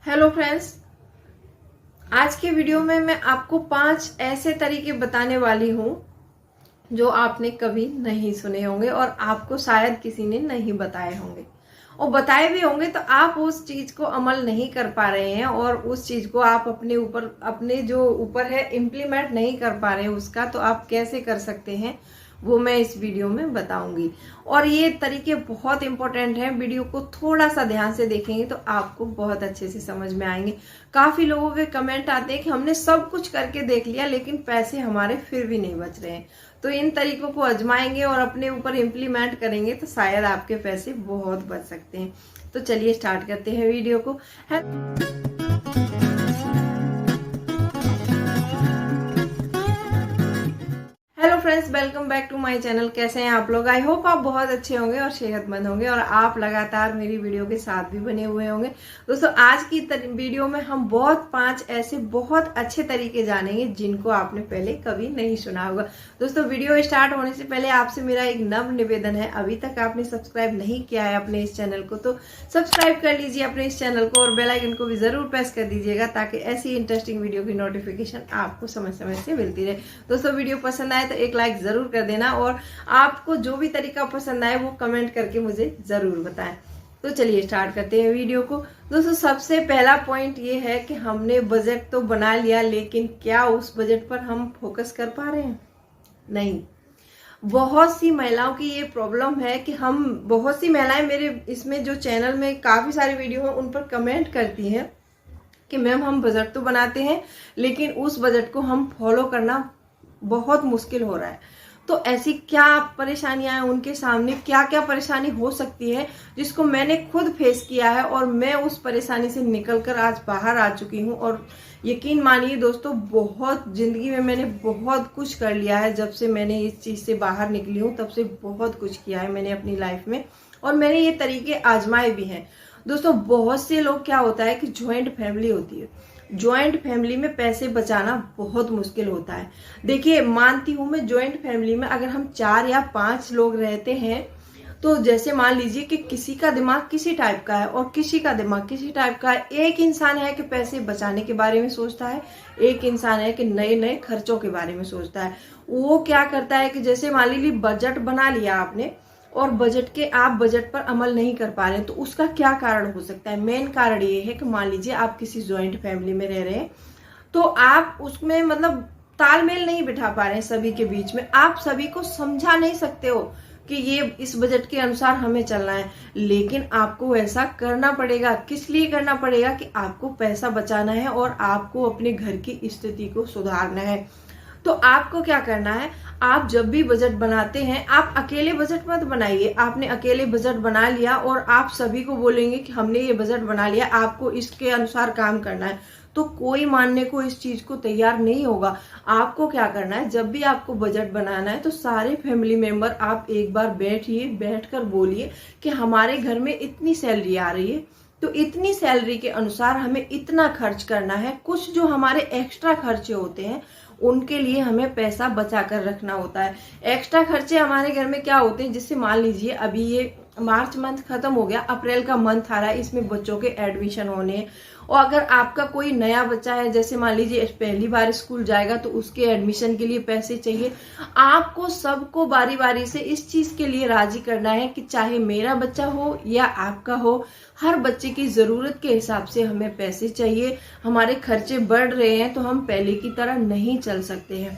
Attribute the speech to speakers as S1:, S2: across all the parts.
S1: Hello friends, आज के video में मैं आपको 5 ऐसे तरीके बताने वाली हूँ जो आपने कभी नहीं सुने होंगे और आपको शायद किसी ने नहीं बताए होंगे, और बताए भी होंगे तो आप उस चीज को अमल नहीं कर पा रहे हैं और उस चीज को आप अपने जो ऊपर है इम्प्लीमेंट नहीं कर पा रहे हैं उसका, तो आप कैसे कर सकते हैं वो मैं इस वीडियो में बताऊंगी। और ये तरीके बहुत इंपॉर्टेंट हैं, वीडियो को थोड़ा सा ध्यान से देखेंगे तो आपको बहुत अच्छे से समझ में आएंगे। काफी लोगों के कमेंट आते हैं कि हमने सब कुछ करके देख लिया लेकिन पैसे हमारे फिर भी नहीं बच रहे हैं। तो इन तरीकों को आजमाएंगे और अपने ऊपर इम्प्लीमेंट करेंगे तो शायद आपके पैसे बहुत बच सकते हैं। तो चलिए स्टार्ट करते हैं वीडियो को। Friends, welcome back to my channel. कैसे हैं आप लोग? आई होप आप बहुत अच्छे होंगे और सेहतमंद होंगे और आप लगातार मेरी वीडियो के साथ भी बने हुए होंगे। दोस्तों, आज की वीडियो में हम 5 ऐसे बहुत अच्छे तरीके जानेंगे जिनको आपने पहले कभी नहीं सुना होगा। दोस्तों, वीडियो स्टार्ट होने से पहले आपसे मेरा एक नम्र निवेदन है, अभी तक आपने सब्सक्राइब नहीं किया है अपने इस चैनल को तो सब्सक्राइब कर लीजिए अपने इस चैनल को और बेल आइकन को भी जरूर प्रेस कर दीजिएगा ताकि ऐसी इंटरेस्टिंग वीडियो की नोटिफिकेशन आपको समय समय से मिलती रहे। दोस्तों, वीडियो पसंद आए तो एक लाइक जरूर कर देना और आपको जो भी तरीका पसंद आए वो कमेंट करके मुझे जरूर बताएं। तो चलिए स्टार्ट करते हैं वीडियो को। दोस्तों, सबसे पहला पॉइंट ये है कि हमने बजट तो बना लिया लेकिन क्या उस बजट पर हम फोकस कर पा रहे हैं? नहीं। बहुत सी महिलाओं की ये प्रॉब्लम है कि बहुत सी महिलाएं मेरे इसमें जो चैनल में काफी सारी वीडियो है उन पर कमेंट करती हैं कि मैम हम बजट तो बनाते हैं लेकिन उस बजट को हम फॉलो करना बहुत मुश्किल हो रहा है। तो ऐसी क्या परेशानियां हैं उनके सामने, क्या क्या परेशानी हो सकती है जिसको मैंने खुद फेस किया है और मैं उस परेशानी से निकलकर आज बाहर आ चुकी हूं। और यकीन मानिए दोस्तों, बहुत जिंदगी में मैंने बहुत कुछ कर लिया है। जब से मैंने इस चीज से बाहर निकली हूं तब से बहुत कुछ किया है मैंने अपनी लाइफ में और मैंने ये तरीके आजमाए भी हैं। दोस्तों, बहुत से लोग क्या होता है कि ज्वाइंट फैमिली होती है, ज्वाइंट फैमिली में पैसे बचाना बहुत मुश्किल होता है। देखिए, मानती हूं मैं, ज्वाइंट फैमिली में अगर हम 4 या 5 लोग रहते हैं तो जैसे मान लीजिए कि किसी का दिमाग किसी टाइप का है और किसी का दिमाग किसी टाइप का है। एक इंसान है कि पैसे बचाने के बारे में सोचता है, एक इंसान है कि नए नए खर्चों के बारे में सोचता है। वो क्या करता है कि जैसे मान लीजिए बजट बना लिया आपने और आप बजट पर अमल नहीं कर पा रहे हैं, तो उसका क्या कारण हो सकता है? मेन कारण ये है कि मान लीजिए आप किसी ज्वाइंट फैमिली में रह रहे हैं तो आप उसमें मतलब तालमेल नहीं बिठा पा रहे हैं सभी के बीच में। आप सभी को समझा नहीं सकते हो कि ये इस बजट के अनुसार हमें चलना है, लेकिन आपको ऐसा करना पड़ेगा। किस लिए करना पड़ेगा? कि आपको पैसा बचाना है और आपको अपने घर की स्थिति को सुधारना है। तो आपको क्या करना है, आप जब भी बजट बनाते हैं आप अकेले बजट मत बनाइए। आपने अकेले बजट बना लिया और आप सभी को बोलेंगे कि हमने ये बजट बना लिया, आपको इसके अनुसार काम करना है, तो कोई मानने को इस चीज को तैयार नहीं होगा। आपको क्या करना है, जब भी आपको बजट बनाना है तो सारे फैमिली मेंबर आप एक बार बैठकर बोलिए कि हमारे घर में इतनी सैलरी आ रही है तो इतनी सैलरी के अनुसार हमें इतना खर्च करना है। कुछ जो हमारे एक्स्ट्रा खर्चे होते हैं उनके लिए हमें पैसा बचा कर रखना होता है। एक्स्ट्रा खर्चे हमारे घर में क्या होते हैं, जिससे मान लीजिए अभी ये मार्च मंथ खत्म हो गया, अप्रैल का मंथ आ रहा है, इसमें बच्चों के एडमिशन होने हैं। और अगर आपका कोई नया बच्चा है, जैसे मान लीजिए पहली बार स्कूल जाएगा तो उसके एडमिशन के लिए पैसे चाहिए। आपको सबको बारी बारी से इस चीज के लिए राजी करना है कि चाहे मेरा बच्चा हो या आपका हो, हर बच्चे की जरूरत के हिसाब से हमें पैसे चाहिए। हमारे खर्चे बढ़ रहे हैं तो हम पहले की तरह नहीं चल सकते हैं।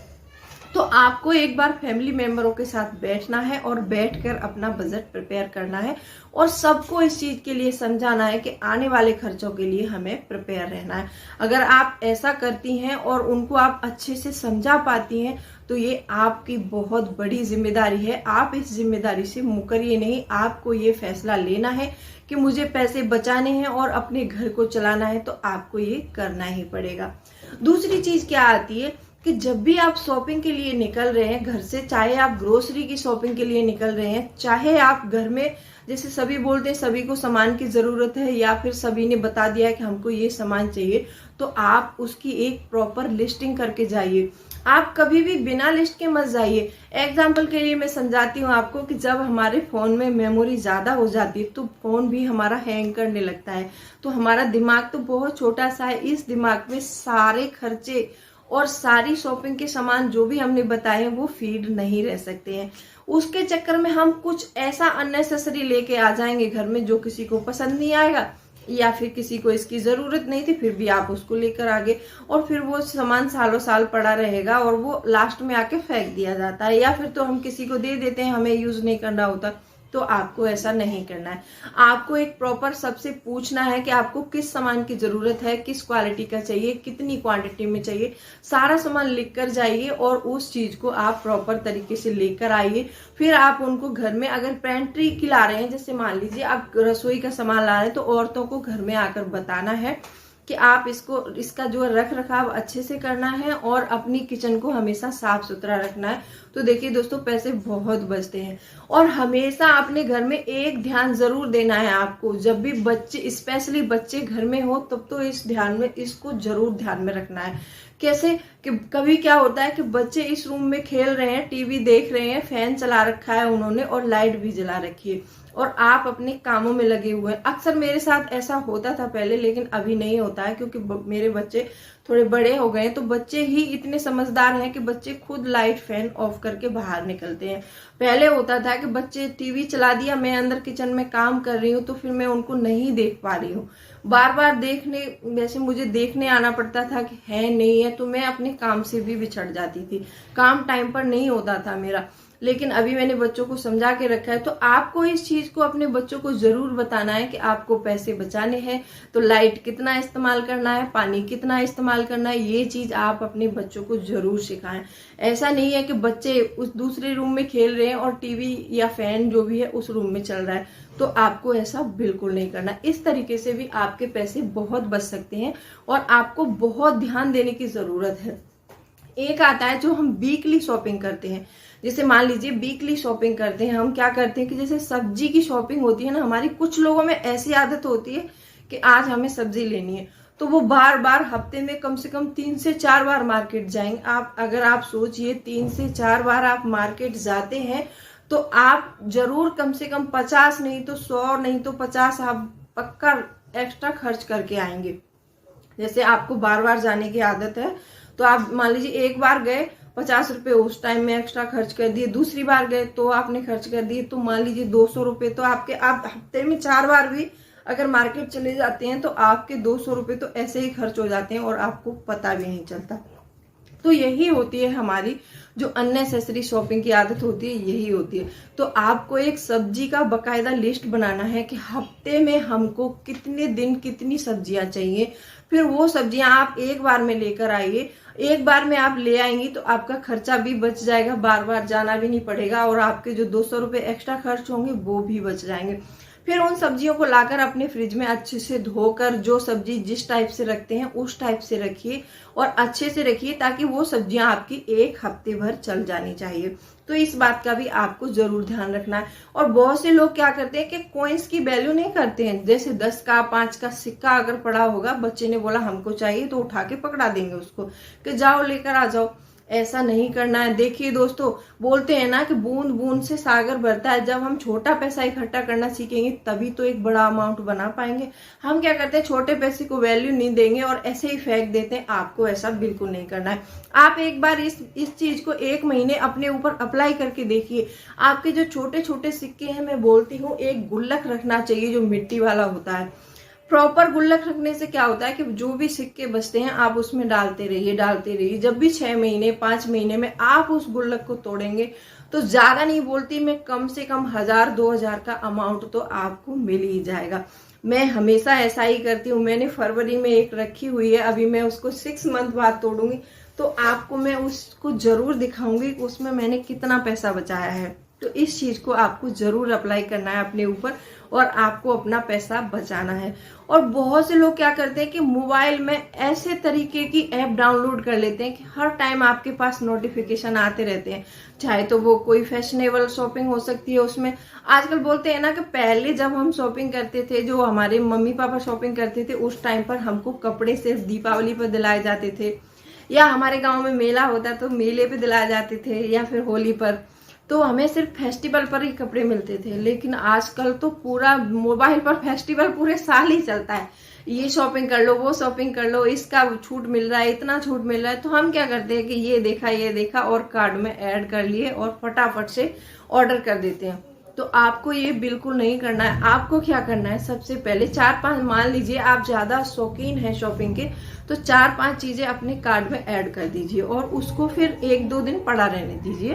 S1: तो आपको एक बार फैमिली मेंबरों के साथ बैठना है और बैठकर अपना बजट प्रिपेयर करना है और सबको इस चीज के लिए समझाना है कि आने वाले खर्चों के लिए हमें प्रिपेयर रहना है। अगर आप ऐसा करती हैं और उनको आप अच्छे से समझा पाती हैं तो ये आपकी बहुत बड़ी जिम्मेदारी है। आप इस जिम्मेदारी से मुकरिए नहीं, आपको ये फैसला लेना है कि मुझे पैसे बचाने हैं और अपने घर को चलाना है, तो आपको ये करना ही पड़ेगा। दूसरी चीज क्या आती है कि जब भी आप शॉपिंग के लिए निकल रहे हैं घर से, चाहे आप ग्रोसरी की शॉपिंग के लिए निकल रहे हैं, चाहे आप घर में जैसे सभी बोलते हैं सभी को सामान की जरूरत है या फिर सभी ने बता दिया है कि हमको ये सामान चाहिए, तो आप उसकी एक प्रॉपर लिस्टिंग करके जाइए। आप कभी भी बिना लिस्ट के मत जाइए। एग्जाम्पल के लिए मैं समझाती हूँ आपको कि जब हमारे फोन में मेमोरी ज्यादा हो जाती है तो फोन भी हमारा हैंग करने लगता है। तो हमारा दिमाग तो बहुत छोटा सा है, इस दिमाग में सारे खर्चे और सारी शॉपिंग के सामान जो भी हमने बताए हैं वो फीड नहीं रह सकते हैं। उसके चक्कर में हम कुछ ऐसा अननेसेसरी लेके आ जाएंगे घर में जो किसी को पसंद नहीं आएगा, या फिर किसी को इसकी जरूरत नहीं थी फिर भी आप उसको लेकर आ गए, और फिर वो सामान सालों साल पड़ा रहेगा और वो लास्ट में आके फेंक दिया जाता है, या फिर तो हम किसी को दे देते हैं, हमें यूज नहीं करना होता। तो आपको ऐसा नहीं करना है। आपको एक प्रॉपर सबसे पूछना है कि आपको किस सामान की जरूरत है, किस क्वालिटी का चाहिए, कितनी क्वांटिटी में चाहिए, सारा सामान लिख कर जाइए और उस चीज को आप प्रॉपर तरीके से लेकर आइए। फिर आप उनको घर में अगर पेंट्री की ला रहे हैं, जैसे मान लीजिए आप रसोई का सामान ला रहे हैं, तो औरतों को घर में आकर बताना है कि आप इसका जो रख रखाव अच्छे से करना है और अपनी किचन को हमेशा साफ सुथरा रखना है। तो देखिए दोस्तों, पैसे बहुत बचते हैं। और हमेशा अपने घर में एक ध्यान जरूर देना है आपको, जब भी बच्चे, स्पेशली बच्चे घर में हो तब तो इसको जरूर ध्यान में रखना है। कैसे कि कभी क्या होता है कि बच्चे इस रूम में खेल रहे हैं, टीवी देख रहे हैं, फैन चला रखा है उन्होंने और लाइट भी जला रखी है, और आप अपने कामों में लगे हुए हैं। अक्सर मेरे साथ ऐसा होता था पहले, लेकिन अभी नहीं होता है क्योंकि मेरे बच्चे थोड़े बड़े हो गए हैं। तो बच्चे ही इतने समझदार हैं कि बच्चे खुद लाइट फैन ऑफ करके बाहर निकलते हैं। पहले होता था कि बच्चे टीवी चला दिया, मैं अंदर किचन में काम कर रही हूँ तो फिर मैं उनको नहीं देख पा रही हूँ, बार बार देखने, वैसे मुझे देखने आना पड़ता था कि है नहीं है, तो मैं अपने काम से भी बिछड़ जाती थी, काम टाइम पर नहीं होता था मेरा। लेकिन अभी मैंने बच्चों को समझा के रखा है। तो आपको इस चीज को अपने बच्चों को जरूर बताना है कि आपको पैसे बचाने हैं तो लाइट कितना इस्तेमाल करना है, पानी कितना इस्तेमाल करना है, ये चीज आप अपने बच्चों को जरूर सिखाएं। ऐसा नहीं है कि बच्चे उस दूसरे रूम में खेल रहे हैं और टीवी या फैन जो भी है उस रूम में चल रहा है, तो आपको ऐसा बिल्कुल नहीं करना। इस तरीके से भी आपके पैसे बहुत बच सकते हैं और आपको बहुत ध्यान देने की जरूरत है। एक आता है जो हम वीकली शॉपिंग करते हैं, जैसे मान लीजिए वीकली शॉपिंग करते हैं, हम क्या करते हैं कि जैसे सब्जी की शॉपिंग होती है ना, हमारी कुछ लोगों में ऐसी आदत होती है कि आज हमें सब्जी लेनी है, तो वो बार बार हफ्ते में कम से कम 3 से 4 बार मार्केट जाएंगे। अगर आप सोचिए 3 से 4 बार आप मार्केट जाते हैं तो आप जरूर कम से कम 50 नहीं तो 100 नहीं तो 50 आप पक्का एक्स्ट्रा खर्च करके आएंगे। जैसे आपको बार बार जाने की आदत है तो आप मान लीजिए एक बार गए 50 रुपए उस टाइम में एक्स्ट्रा खर्च कर दिए, दूसरी बार गए तो आपने खर्च कर दिए, तो मान लीजिए 200 रुपए, तो आप हफ्ते में 4 बार भी अगर मार्केट चले जाते हैं तो आपके 200 रुपए तो ऐसे ही खर्च हो जाते हैं और आपको पता भी नहीं चलता। तो यही होती है हमारी जो अननेसेसरी शॉपिंग की आदत होती है, यही होती है। तो आपको एक सब्जी का बकायदा लिस्ट बनाना है कि हफ्ते में हमको कितने दिन कितनी सब्जियां चाहिए, फिर वो सब्जियां आप एक बार में लेकर आइए। एक बार में आप ले आएंगी तो आपका खर्चा भी बच जाएगा, बार बार जाना भी नहीं पड़ेगा, और आपके जो 200 रुपए एक्स्ट्रा खर्च होंगे वो भी बच जाएंगे। फिर उन सब्जियों को लाकर अपने फ्रिज में अच्छे से धोकर, जो सब्जी जिस टाइप से रखते हैं उस टाइप से रखिए और अच्छे से रखिए, ताकि वो सब्जियां आपकी एक हफ्ते भर चल जानी चाहिए। तो इस बात का भी आपको जरूर ध्यान रखना है। और बहुत से लोग क्या करते हैं कि कॉइन्स की वैल्यू नहीं करते हैं। जैसे 10 का 5 का सिक्का अगर पड़ा होगा, बच्चे ने बोला हमको चाहिए, तो उठा के पकड़ा देंगे उसको कि जाओ लेकर आ जाओ। ऐसा नहीं करना है। देखिए दोस्तों, बोलते हैं ना कि बूंद बूंद से सागर भरता है। जब हम छोटा पैसा इकट्ठा करना सीखेंगे तभी तो एक बड़ा अमाउंट बना पाएंगे। हम क्या करते हैं, छोटे पैसे को वैल्यू नहीं देंगे और ऐसे ही फेंक देते हैं। आपको ऐसा बिल्कुल नहीं करना है। आप एक बार इस चीज को 1 महीने अपने ऊपर अप्लाई करके देखिए। आपके जो छोटे छोटे सिक्के हैं, मैं बोलती हूँ एक गुल्लक रखना चाहिए जो मिट्टी वाला होता है। प्रॉपर गुल्लक रखने से क्या होता है कि जो भी सिक्के बचते हैं आप उसमें डालते रहिए। जब भी 6 महीने 5 महीने में आप उस गुल्लक को तोड़ेंगे तो ज्यादा नहीं बोलती मैं, कम से कम 1000-2000 का अमाउंट तो आपको मिल ही जाएगा। मैं हमेशा ऐसा ही करती हूँ। मैंने फरवरी में एक रखी हुई है, अभी मैं उसको 6 मंथ बाद तोड़ूंगी तो आपको मैं उसको जरूर दिखाऊंगी कि उसमें मैंने कितना पैसा बचाया है। तो इस चीज को आपको जरूर अप्लाई करना है अपने ऊपर और आपको अपना पैसा बचाना है। और बहुत से लोग क्या करते हैं कि मोबाइल में ऐसे तरीके की ऐप डाउनलोड कर लेते हैं कि हर टाइम आपके पास नोटिफिकेशन आते रहते हैं। चाहे तो वो कोई फैशनेबल शॉपिंग हो सकती है उसमें। आजकल बोलते हैं ना कि पहले जब हम शॉपिंग करते थे, जो हमारे मम्मी पापा शॉपिंग करते थे, उस टाइम पर हमको कपड़े सिर्फ दीपावली पर दिलाए जाते थे या हमारे गांव में मेला होता तो मेले पे दिलाए जाते थे, या फिर होली पर, तो हमें सिर्फ फेस्टिवल पर ही कपड़े मिलते थे। लेकिन आजकल तो पूरा मोबाइल पर फेस्टिवल पूरे साल ही चलता है, ये शॉपिंग कर लो, वो शॉपिंग कर लो, इसका छूट मिल रहा है, इतना छूट मिल रहा है। तो हम क्या करते हैं कि ये देखा और कार्ड में ऐड कर लिए और फटाफट से ऑर्डर कर देते हैं। तो आपको ये बिल्कुल नहीं करना है। आपको क्या करना है, सबसे पहले 4-5, मान लीजिए आप ज्यादा शौकीन हैं शॉपिंग के, तो 4-5 चीजें अपने कार्ड में ऐड कर दीजिए और उसको फिर 1-2 दिन पड़ा रहने दीजिए।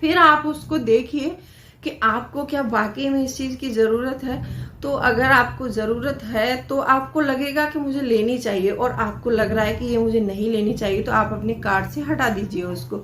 S1: फिर आप उसको देखिए कि आपको क्या वाकई में इस चीज की जरूरत है। तो अगर आपको जरूरत है तो आपको लगेगा कि मुझे लेनी चाहिए, और आपको लग रहा है कि ये मुझे नहीं लेनी चाहिए, तो आप अपने कार्ट से हटा दीजिए उसको।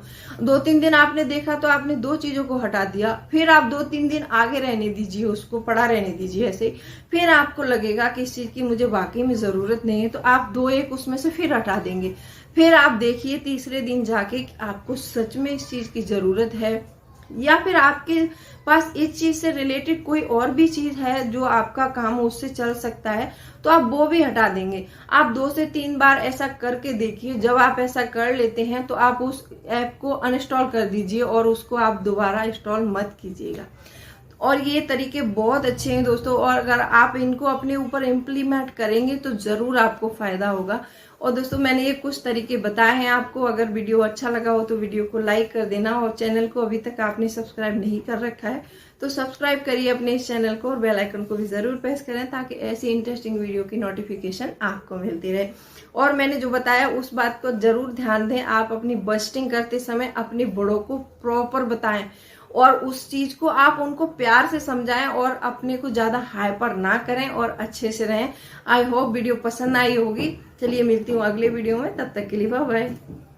S1: 2-3 दिन आपने देखा तो आपने 2 चीजों को हटा दिया, फिर आप 2-3 दिन आगे रहने दीजिए, उसको पड़ा रहने दीजिए ऐसे। फिर आपको लगेगा कि इस चीज की मुझे वाकई में जरूरत नहीं है, तो आप 2-1 उसमें से फिर हटा देंगे। फिर आप देखिए तीसरे दिन जाके आपको सच में इस चीज की जरूरत है, या फिर आपके पास इस चीज से रिलेटेड कोई और भी चीज है जो आपका काम उससे चल सकता है, तो आप वो भी हटा देंगे। आप 2 से 3 बार ऐसा करके देखिए। जब आप ऐसा कर लेते हैं तो आप उस ऐप को अनइंस्टॉल कर दीजिए और उसको आप दोबारा इंस्टॉल मत कीजिएगा। और ये तरीके बहुत अच्छे हैं दोस्तों, और अगर आप इनको अपने ऊपर इम्प्लीमेंट करेंगे तो जरूर आपको फायदा होगा। और दोस्तों मैंने ये कुछ तरीके बताए हैं आपको। अगर वीडियो अच्छा लगा हो तो वीडियो को लाइक कर देना, और चैनल को अभी तक आपने सब्सक्राइब नहीं कर रखा है तो सब्सक्राइब करिए अपने इस चैनल को, और बेल आइकन को भी जरूर प्रेस करें ताकि ऐसी इंटरेस्टिंग वीडियो की नोटिफिकेशन आपको मिलती रहे। और मैंने जो बताया उस बात को जरूर ध्यान दें, आप अपनी बजटिंग करते समय अपने बड़ों को प्रॉपर बताएं और उस चीज को आप उनको प्यार से समझाएं, और अपने को ज्यादा हाइपर ना करें और अच्छे से रहें। आई होप वीडियो पसंद आई होगी। चलिए मिलती हूँ अगले वीडियो में, तब तक के लिए बाय बाय।